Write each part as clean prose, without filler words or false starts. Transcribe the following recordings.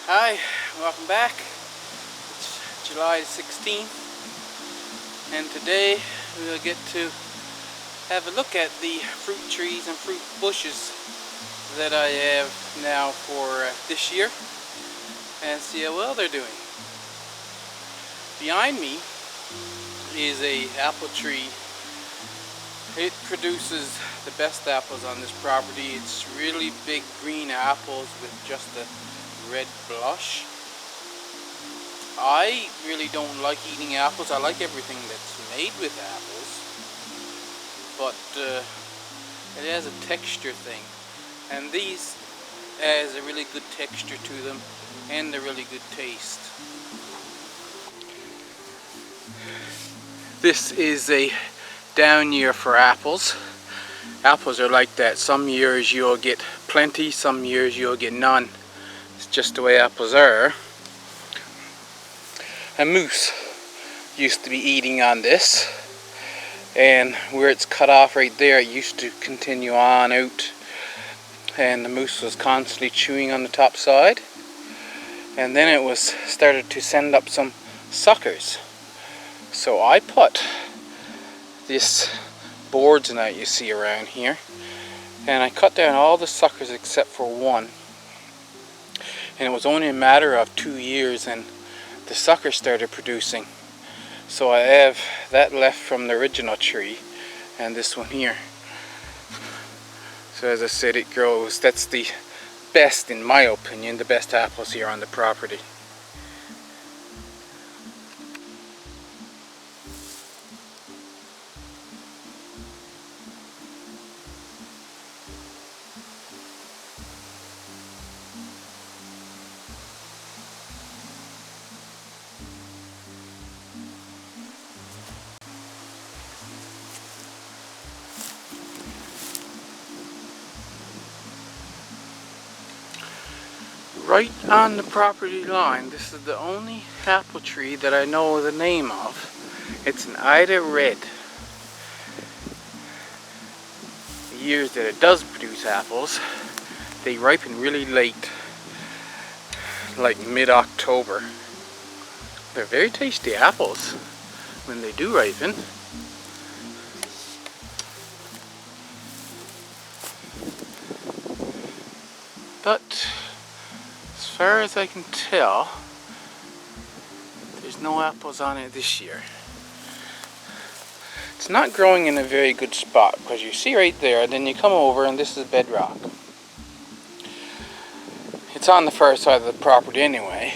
Hi, welcome back. It's July 16th, and today we'll get to have a look at the fruit trees and fruit bushes that I have now for this year and see how well they're doing. Behind me is a apple tree. It produces the best apples on this property. It's really big green apples with just a red blush. I really don't like eating apples. I like everything that's made with apples, but it has a texture thing, and these has a really good texture to them and a really good taste. This is a down year for apples. Apples are like that. Some years you'll get plenty, some years you'll get none. It's just the way apples are. A moose used to be eating on this, and where it's cut off right there, it used to continue on out, and the moose was constantly chewing on the top side, and then it was started to send up some suckers. So I put this boards and that you see around here, and I cut down all the suckers except for one, and it was only a matter of 2 years and the suckers started producing. So I have that left from the original tree and this one here. So as I said, it grows. That's the best, in my opinion, the best apples here on the property. Right on the property line, this is the only apple tree that I know the name of. It's an Ida Red. The years that it does produce apples, they ripen really late, like mid-October. They're very tasty apples when they do ripen. But as far as I can tell, there's no apples on it this year. It's not growing in a very good spot, because you see right there, and then you come over and this is bedrock. It's on the far side of the property anyway,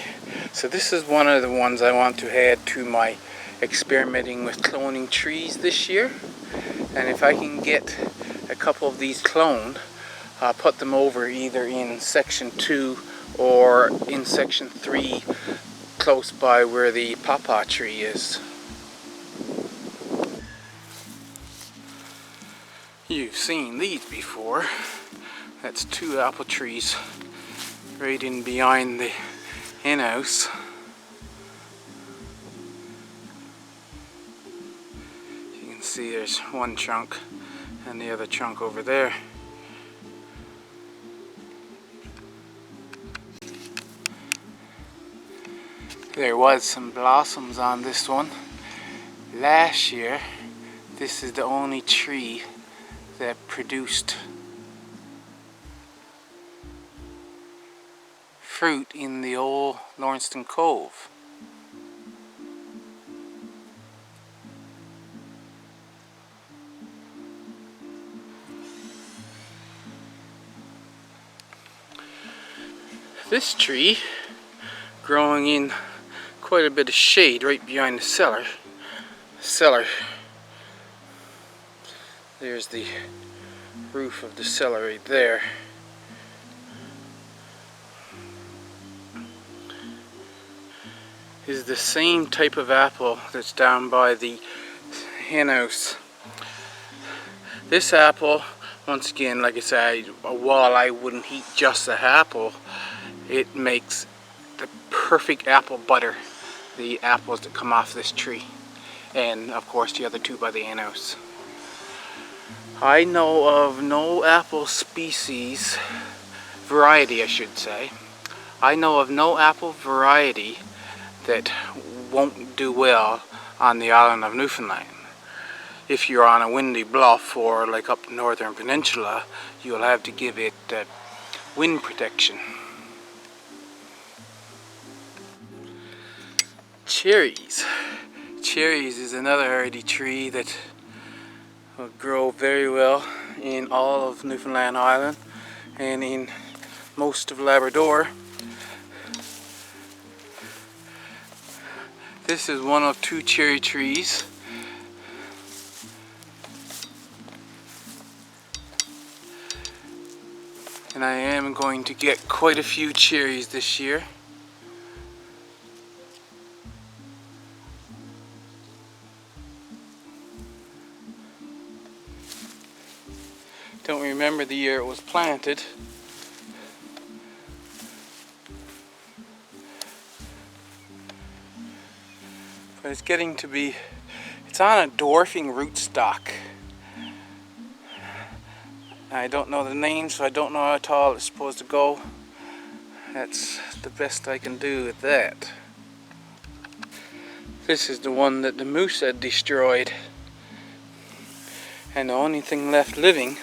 so this is one of the ones I want to add to my experimenting with cloning trees this year. And if I can get a couple of these cloned, I'll put them over either in section 2 or in section 3, close by where the pawpaw tree is. You've seen these before. That's 2 apple trees right in behind the hen house. You can see there's one trunk and the other trunk over there. There was some blossoms on this one. Last year, this is the only tree that produced fruit in the old Lawrencetown Cove. This tree, growing in quite a bit of shade right behind the cellar. There's the roof of the cellar right there. Is the same type of apple that's down by the hen house. This apple, once again, like I said, while I wouldn't eat just the apple, it makes the perfect apple butter, the apples that come off this tree, and of course the other 2 by the hen house. I know of no apple species, variety I should say, I know of no apple variety that won't do well on the island of Newfoundland. If you're on a windy bluff or like up the northern peninsula, you'll have to give it wind protection. Cherries. Cherries is another hardy tree that will grow very well in all of Newfoundland Island and in most of Labrador. This is one of 2 cherry trees. And I am going to get quite a few cherries this year. Don't remember the year it was planted. But it's getting to be, it's on a dwarfing rootstock. I don't know the name, so I don't know how tall it's supposed to go. That's the best I can do with that. This is the one that the moose had destroyed. And the only thing left living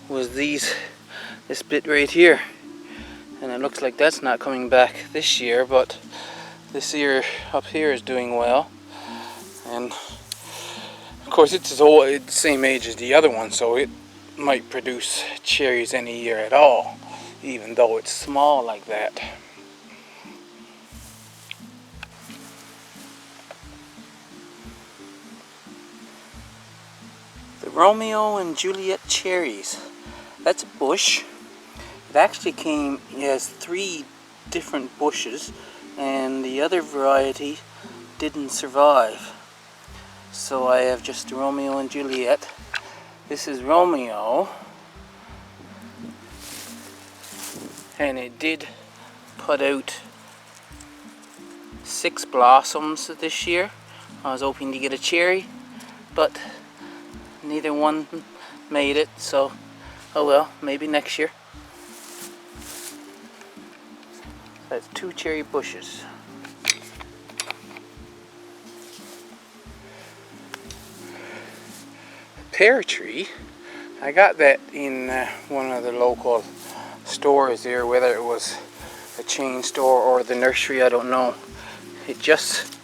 was this bit right here. And it looks like that's not coming back this year, but this ear up here is doing well. And of course it's the same age as the other one, so it might produce cherries any year at all, even though it's small like that. The Romeo and Juliet cherries. That's a bush. It actually has 3 different bushes, and the other variety didn't survive. So I have just the Romeo and Juliet. This is Romeo, and it did put out 6 blossoms this year. I was hoping to get a cherry, but neither one made it, so oh well, maybe next year. That's 2 cherry bushes. Pear tree, I got that in one of the local stores there, whether it was a chain store or the nursery, I don't know. It just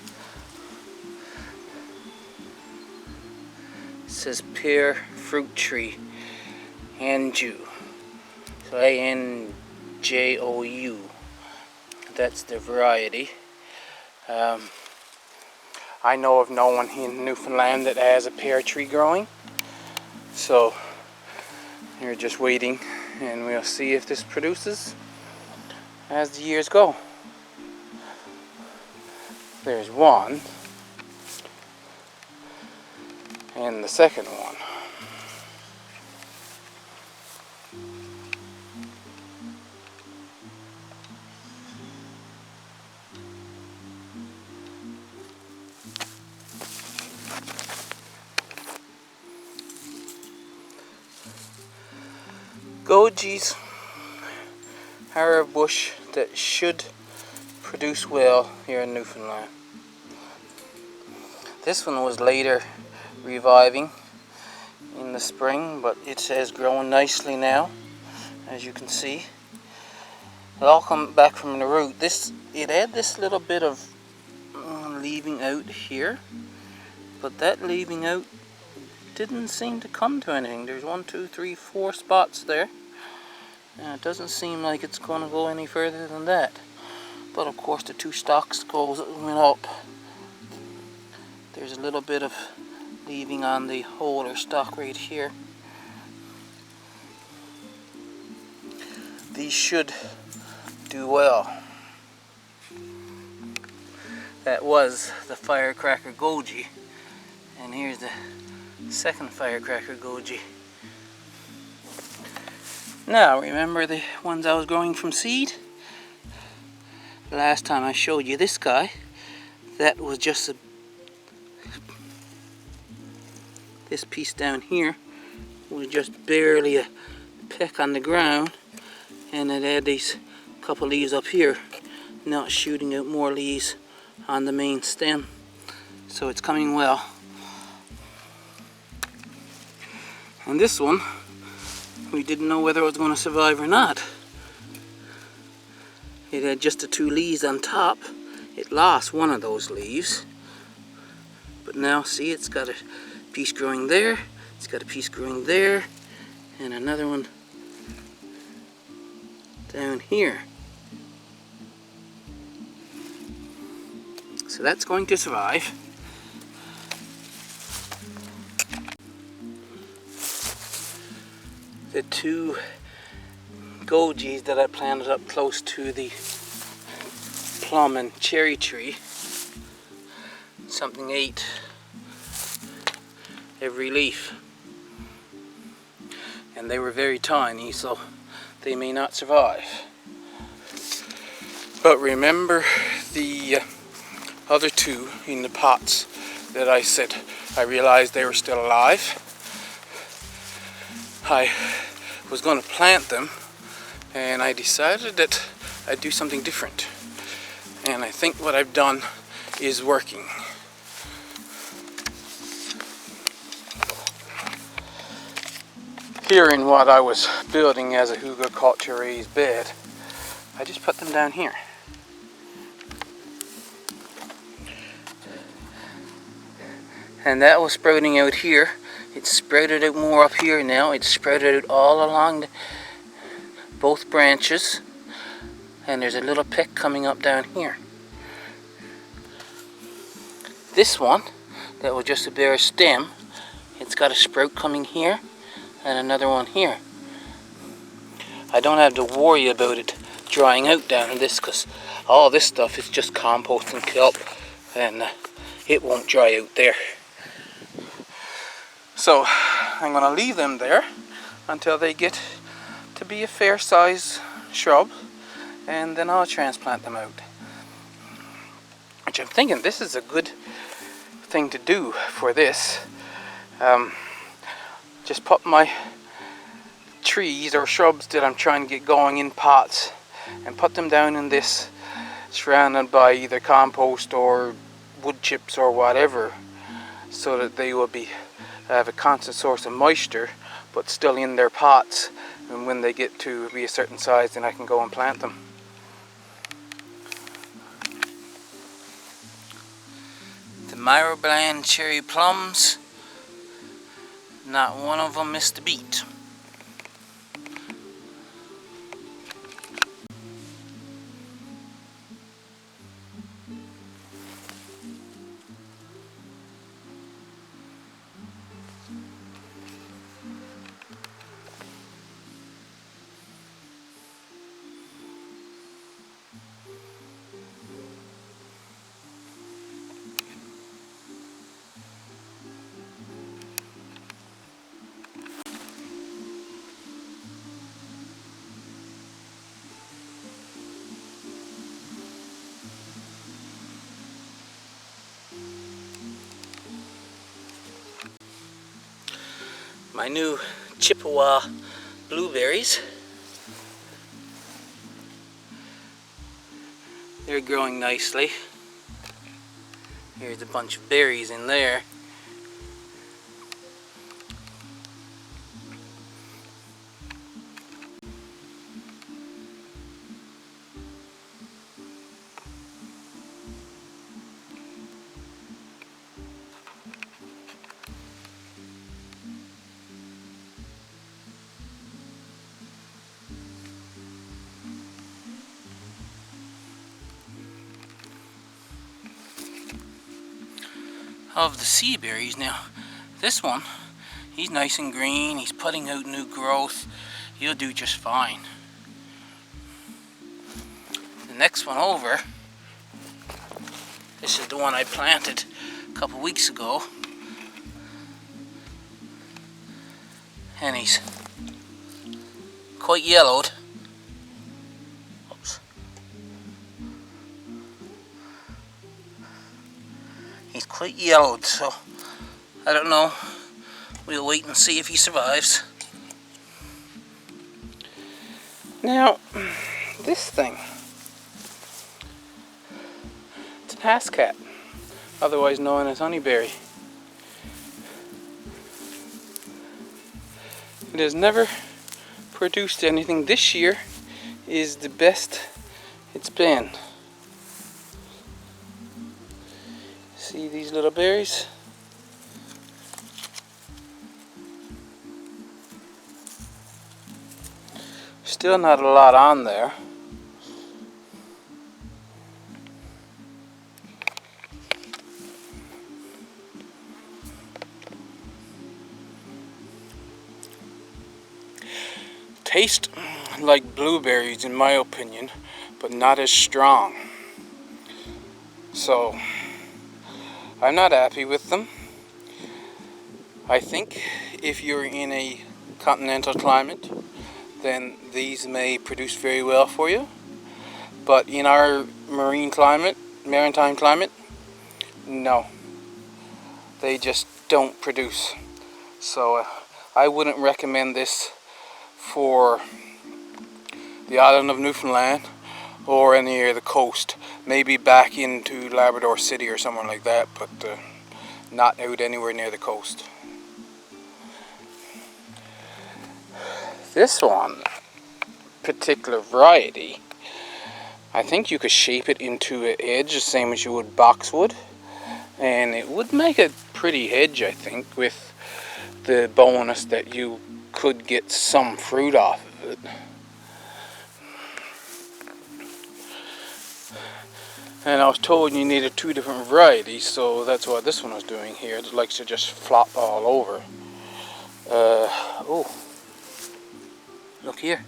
says pear fruit tree, Anjou. So A-N-J-O-U. That's the variety. I know of no one in Newfoundland that has a pear tree growing. So we're just waiting, and we'll see if this produces as the years go. There's one, and the second one. Gojies are a bush that should produce well here in Newfoundland. This one was later reviving in the spring, but it has grown nicely now, as you can see. It all come back from the root. It had this little bit of leaving out here, but that leaving out didn't seem to come to anything. There's 1, 2, 3, 4 spots there, and it doesn't seem like it's going to go any further than that. But of course the 2 stalks went up. There's a little bit of leaving on the hole or stalk right here. These should do well. That was the firecracker goji, and here's the second firecracker goji. Now, remember the ones I was growing from seed? Last time I showed you this guy, that was just this piece down here was just barely a peck on the ground, and it had these a couple leaves up here. Now it's shooting out more leaves on the main stem. So it's coming well. And this one, we didn't know whether it was going to survive or not. It had just the 2 leaves on top. It lost one of those leaves. But now see, it's got a piece growing there. It's got a piece growing there. And another one down here. So that's going to survive. The 2 gojies that I planted up close to the plum and cherry tree, something ate every leaf, and they were very tiny, so they may not survive. But remember the other 2 in the pots that I said I realized they were still alive? I was going to plant them, and I decided that I'd do something different. And I think what I've done is working. Here in what I was building as a hugelkultur raised bed, I just put them down here. And that was sprouting out here. It's sprouted out more up here now. It's sprouted out all along both branches. And there's a little peck coming up down here. This one, that was just a bare stem, it's got a sprout coming here and another one here. I don't have to worry about it drying out down in this, because all this stuff is just compost and kelp, and it won't dry out there. So I'm going to leave them there until they get to be a fair size shrub, and then I'll transplant them out. Which I'm thinking this is a good thing to do for this. Just put my trees or shrubs that I'm trying to get going in pots and put them down in this, surrounded by either compost or wood chips or whatever, so that they will have a constant source of moisture, but still in their pots. And when they get to be a certain size, then I can go and plant them. The Myrobalan cherry plums, not one of them missed a beat. My new Chippewa blueberries. They're growing nicely. Here's a bunch of berries in there. Of the sea berries now, this one, he's nice and green, he's putting out new growth, he'll do just fine. The next one over, this is the one I planted a couple weeks ago, and he's quite yellowed. Oops. He's quite yellowed, so I don't know. We'll wait and see if he survives. Now, this thing. It's an hascat, otherwise known as honeyberry. It has never produced anything. This year is the best it's been. See these little berries? Still not a lot on there. Taste like blueberries in my opinion, but not as strong. So I'm not happy with them. I think if you're in a continental climate, then these may produce very well for you. But in our maritime climate, no. They just don't produce. So I wouldn't recommend this for the island of Newfoundland or near the coast. Maybe back into Labrador City or somewhere like that, but not out anywhere near the coast. This one particular variety, I think you could shape it into an edge the same as you would boxwood, and it would make a pretty hedge, I think, with the bonus that you could get some fruit off of it. And I was told you needed 2 different varieties, so that's what this one was doing here. It likes to just flop all over. Oh, look here.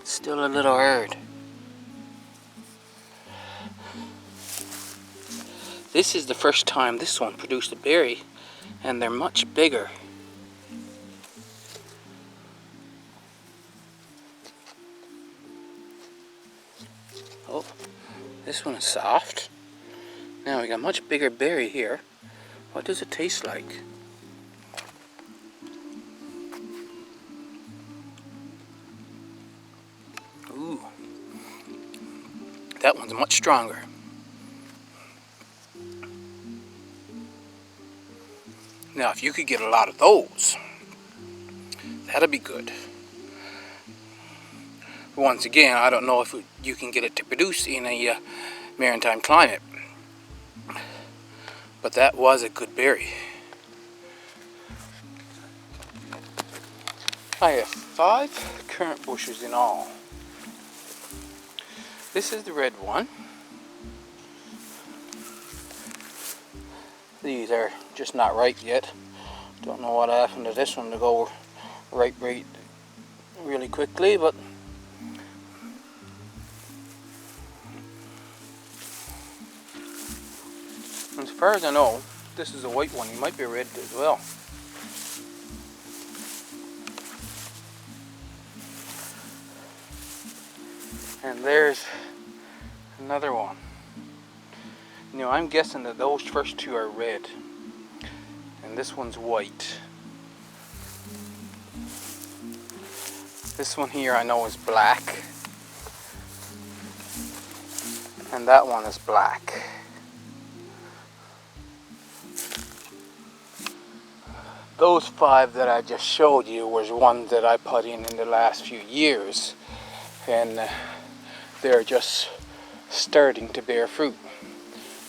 It's still a little herd. This is the first time this one produced a berry, and they're much bigger. Oh, this one is soft. Now we got a much bigger berry here. What does it taste like? Ooh, that one's much stronger. Now, if you could get a lot of those, that'd be good. Once again, I don't know if you can get it to produce in a maritime climate, but that was a good berry. I have 5 currant bushes in all. This is the red one. These are just not ripe yet. Don't know what happened to this one to go ripe really quickly, but as far as I know, this is a white one. He might be red as well. And there's another one. You know, I'm guessing that those first 2 are red, and this one's white. This one here I know is black, and that one is black. Those 5 that I just showed you was ones that I put in the last few years, and they're just starting to bear fruit.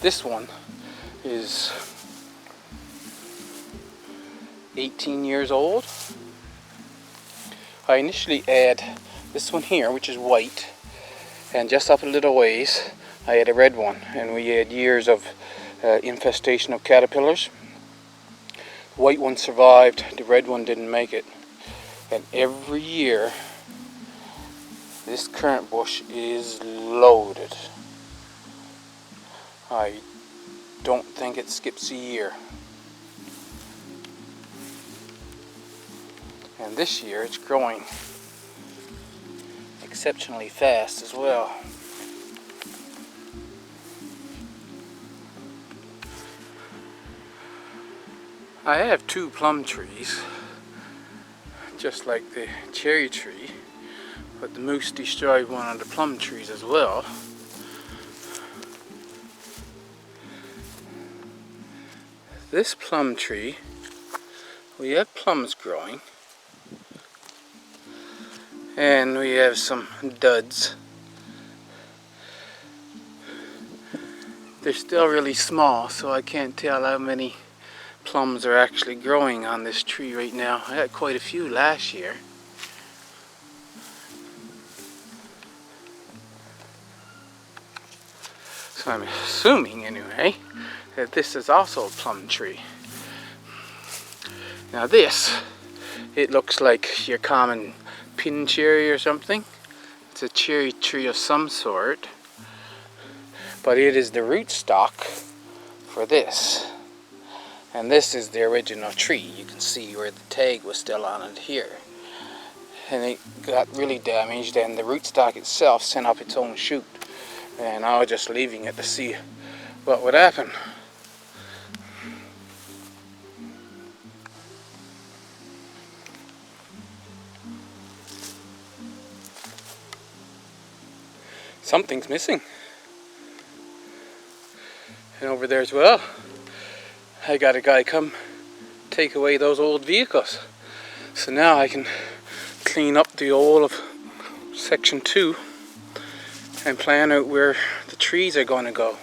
This one is 18 years old. I initially had this one here, which is white, and just up a little ways I had a red one, and we had years of infestation of caterpillars. The white one survived, the red one didn't make it, and every year this currant bush is loaded. I don't think it skips a year. And this year it's growing exceptionally fast as well. I have 2 plum trees just like the cherry tree, but the moose destroyed one of the plum trees as well. This plum tree, we have plums growing, and we have some duds. They're still really small, so I can't tell how many plums are actually growing on this tree right now. I had quite a few last year. So I'm assuming anyway that this is also a plum tree. Now this, it looks like your common pin cherry or something. It's a cherry tree of some sort, but it is the rootstock for this. And this is the original tree. You can see where the tag was still on it here. And it got really damaged, and the rootstock itself sent up its own shoot. And I was just leaving it to see what would happen. Something's missing. And over there as well, I got a guy come take away those old vehicles. So now I can clean up the whole of section 2 and plan out where the trees are going to go.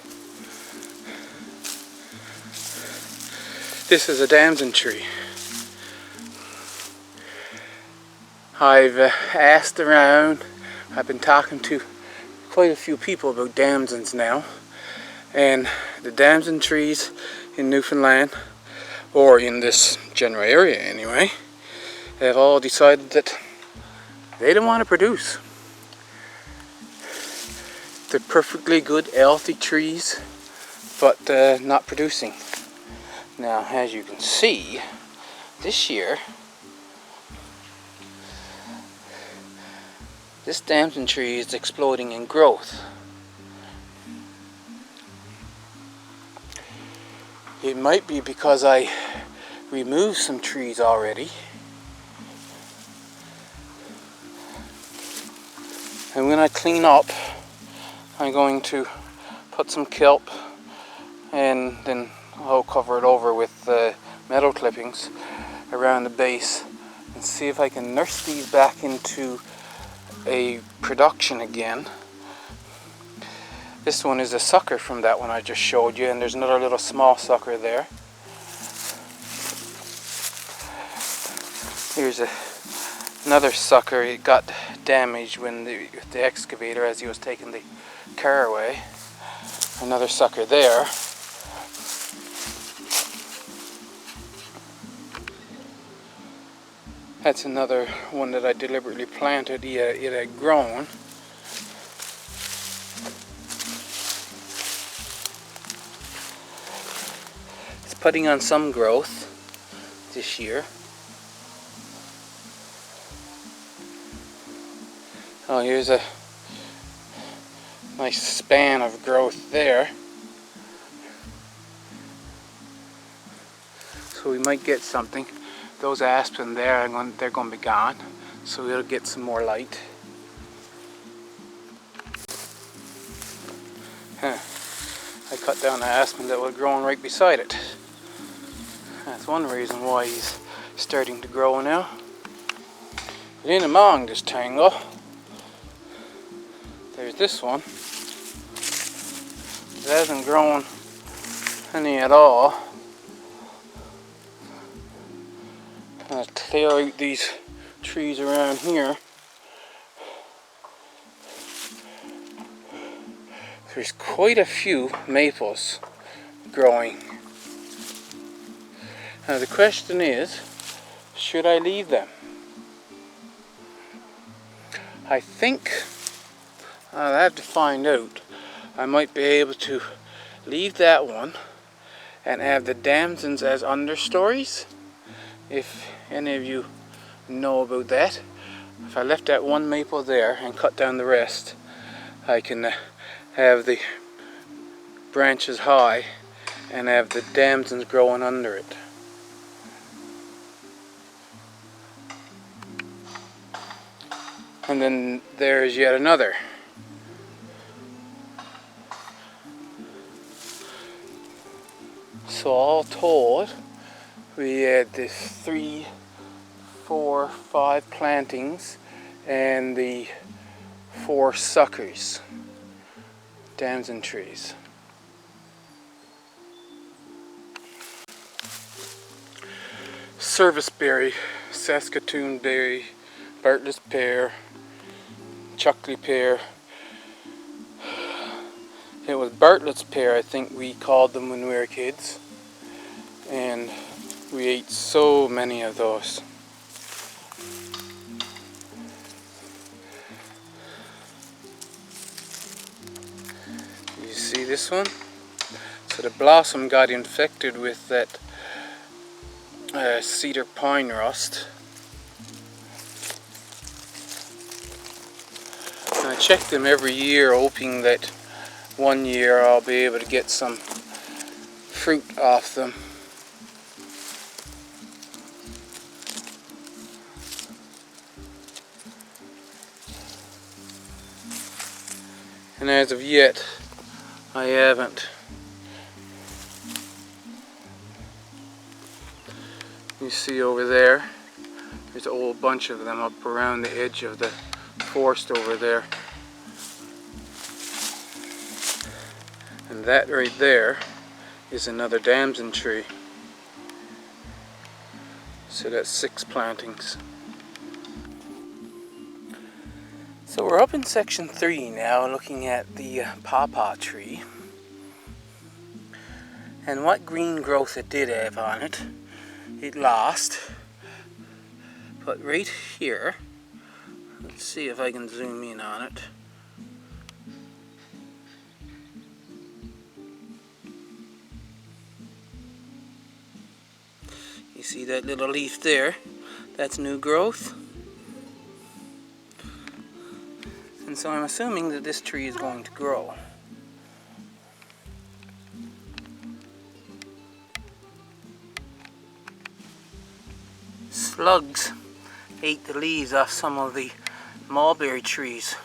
This is a damson tree. I've asked around, I've been talking to quite a few people about damsons now, and the damson trees in Newfoundland, or in this general area anyway, have all decided that they don't want to produce. They're perfectly good, healthy trees, but not producing. Now, as you can see, this year, this damson tree is exploding in growth. It might be because I removed some trees already. And when I clean up, I'm going to put some kelp, and then I'll cover it over with metal clippings around the base and see if I can nurse these back into a production again. This one is a sucker from that one I just showed you, and there's another little small sucker there. Here's another sucker. It got damaged when the excavator, as he was taking the car away. Another sucker there. That's another one that I deliberately planted. It had grown. It's putting on some growth this year. Oh, here's a nice span of growth there. So we might get something. Those aspen there, they're going to be gone, so we'll get some more light. I cut down the aspen that was growing right beside it. That's one reason why he's starting to grow now. But in among this tangle, there's this one. It hasn't grown any at all. I'll clear out these trees around here. There's quite a few maples growing. Now the question is, should I leave them? I think I'll have to find out. I might be able to leave that one and have the damsons as understories. If any of you know about that. If I left that one maple there and cut down the rest, I can have the branches high and have the damsons growing under it. And then there's yet another. So all told, we had the 3, 4, 5 plantings and the 4 suckers, damson trees. Serviceberry, Saskatoon berry, Bartlett's pear, Chuckley pear. It was Bartlett's pear, I think we called them when we were kids, and we ate so many of those. You see this one? So the blossom got infected with that cedar pine rust. And I check them every year, hoping that one year I'll be able to get some fruit off them. And as of yet, I haven't. You see over there, there's a whole bunch of them up around the edge of the forest over there. And that right there is another damson tree. So that's 6 plantings. So we're up in section 3 now, looking at the pawpaw tree. And what green growth it did have on it, it lost. But right here, let's see if I can zoom in on it. You see that little leaf there? That's new growth. And so I'm assuming that this tree is going to grow. Slugs ate the leaves off some of the mulberry trees.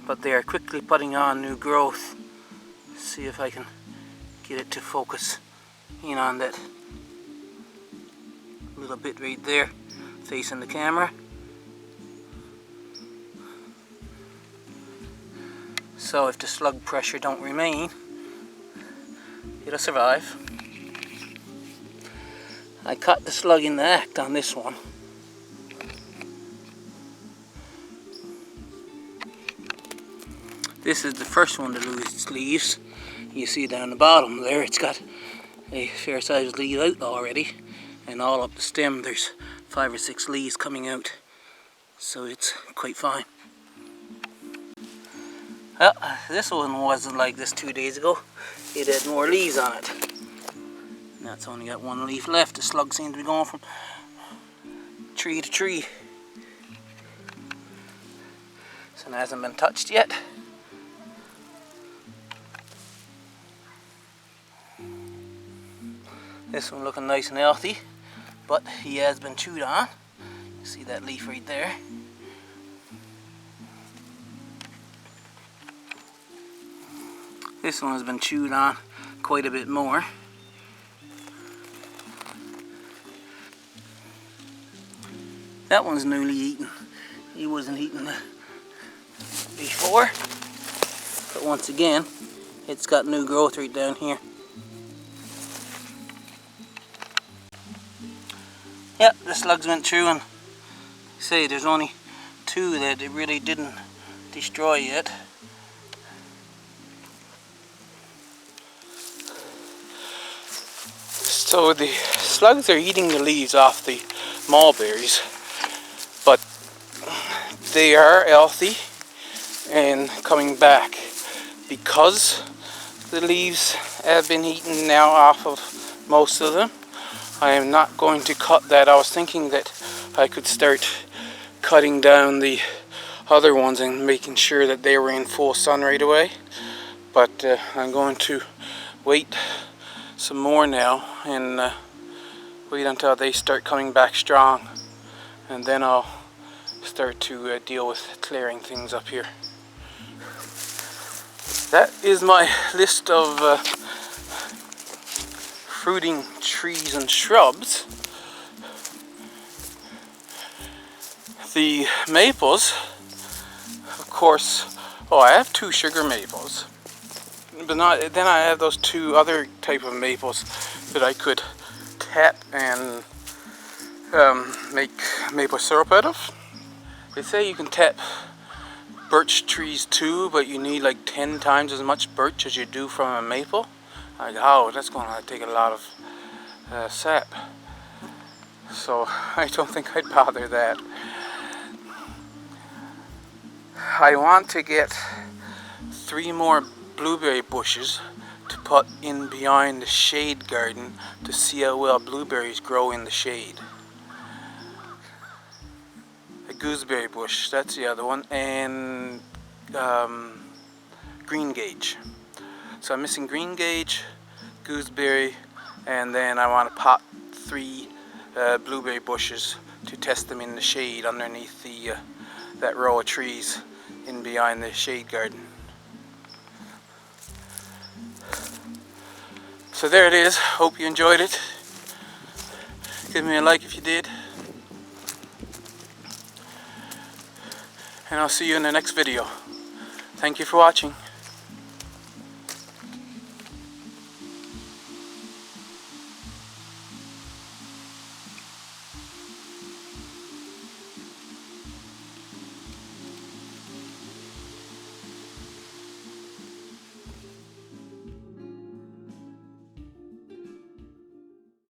But they are quickly putting on new growth. See if I can get it to focus in on that little bit right there, facing the camera. So if the slug pressure don't remain, it'll survive. I caught the slug in the act on this one. This is the first one to lose its leaves. You see down the bottom there, it's got a fair sized leaf out already, and all up the stem there's 5 or 6 leaves coming out, so it's quite fine. Well, this one wasn't like this 2 days ago. It had more leaves on it. Now it's only got 1 leaf left. The slug seems to be going from tree to tree. This one hasn't been touched yet. This one looking nice and healthy, but he has been chewed on. You see that leaf right there. This one has been chewed on quite a bit more. That one's newly eaten. He wasn't eaten before, but once again, it's got new growth right down here. Yep, the slugs went through, and say there's only 2 that it really didn't destroy yet. So the slugs are eating the leaves off the mulberries, but they are healthy and coming back because the leaves have been eaten now off of most of them. I am not going to cut that. I was thinking that I could start cutting down the other ones and making sure that they were in full sun right away, but I'm going to wait some more now and wait until they start coming back strong, and then I'll start to deal with clearing things up here. That is my list of fruiting trees and shrubs. The maples, of course, I have 2 sugar maples, but then I have those 2 other type of maples that I could tap and make maple syrup out of. They say you can tap birch trees too, but you need like 10 times as much birch as you do from a maple. Like, oh, that's going to take a lot of sap. So I don't think I'd bother that. I want to get 3 more blueberry bushes to put in behind the shade garden to see how well blueberries grow in the shade. A gooseberry bush, that's the other one, and green gage. So I'm missing green gage, gooseberry, and then I want to pot 3 blueberry bushes to test them in the shade underneath that row of trees in behind the shade garden. So there it is. Hope you enjoyed it. Give me a like if you did. And I'll see you in the next video. Thank you for watching.